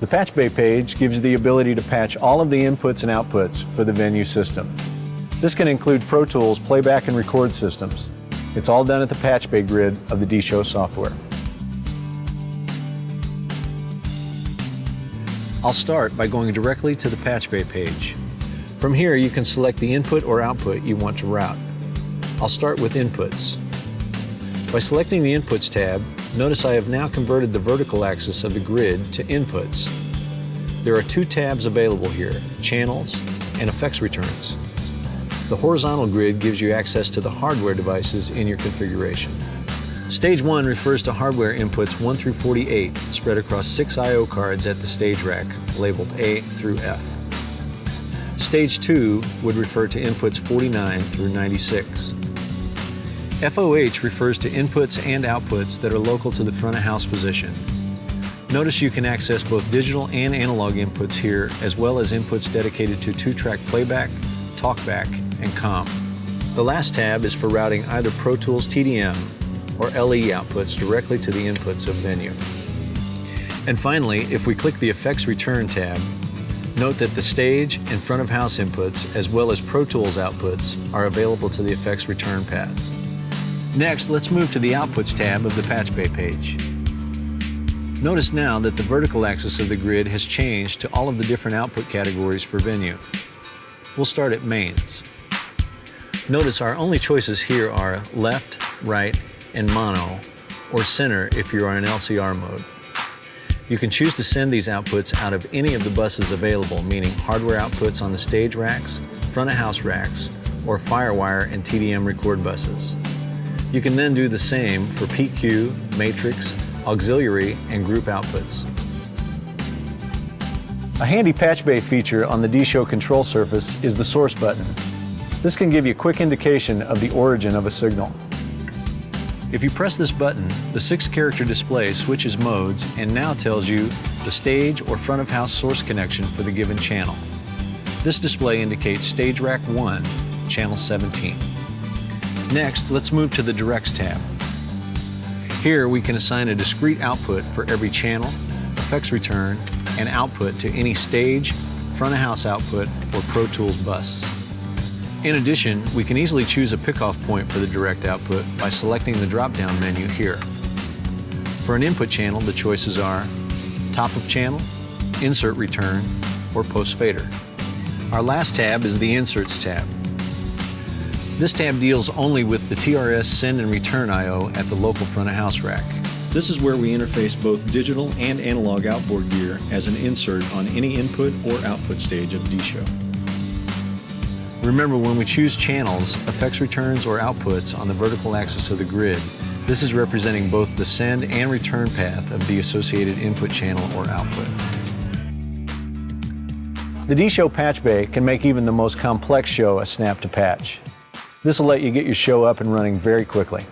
The Patchbay page gives you the ability to patch all of the inputs and outputs for the Venue system. This can include Pro Tools playback and record systems. It's all done at the Patchbay grid of the D-Show software. I'll start by going directly to the Patchbay page. From here, you can select the input or output you want to route. I'll start with inputs. By selecting the Inputs tab, notice I have now converted the vertical axis of the grid to inputs. There are two tabs available here, Channels and Effects Returns. The horizontal grid gives you access to the hardware devices in your configuration. Stage 1 refers to hardware inputs 1 through 48 spread across 6 I/O cards at the stage rack, labeled A through F. Stage 2 would refer to inputs 49 through 96. FOH refers to inputs and outputs that are local to the front-of-house position. Notice you can access both digital and analog inputs here, as well as inputs dedicated to 2-track playback, talkback, and comp. The last tab is for routing either Pro Tools TDM or LE outputs directly to the inputs of Venue. And finally, if we click the Effects Return tab, note that the stage and front-of-house inputs, as well as Pro Tools outputs, are available to the Effects Return path. Next, let's move to the Outputs tab of the Patchbay page. Notice now that the vertical axis of the grid has changed to all of the different output categories for Venue. We'll start at Mains. Notice our only choices here are left, right, and mono, or center if you are in LCR mode. You can choose to send these outputs out of any of the buses available, meaning hardware outputs on the stage racks, front-of-house racks, or Firewire and TDM record buses. You can then do the same for PQ, matrix, auxiliary, and group outputs. A handy Patchbay feature on the D-Show control surface is the source button. This can give you a quick indication of the origin of a signal. If you press this button, the 6-character display switches modes and now tells you the stage or front-of-house source connection for the given channel. This display indicates Stage Rack 1, Channel 17. Next, let's move to the Directs tab. Here we can assign a discrete output for every channel, effects return, and output to any stage, front-of-house output, or Pro Tools bus. In addition, we can easily choose a pickoff point for the direct output by selecting the drop-down menu here. For an input channel, the choices are top of channel, insert return, or post fader. Our last tab is the Inserts tab. This tab deals only with the TRS send and return I/O at the local front-of-house rack. This is where we interface both digital and analog outboard gear as an insert on any input or output stage of D-Show. Remember, when we choose channels, effects returns, or outputs on the vertical axis of the grid, this is representing both the send and return path of the associated input channel or output. The D-Show Patchbay can make even the most complex show a snap to patch. This will let you get your show up and running very quickly.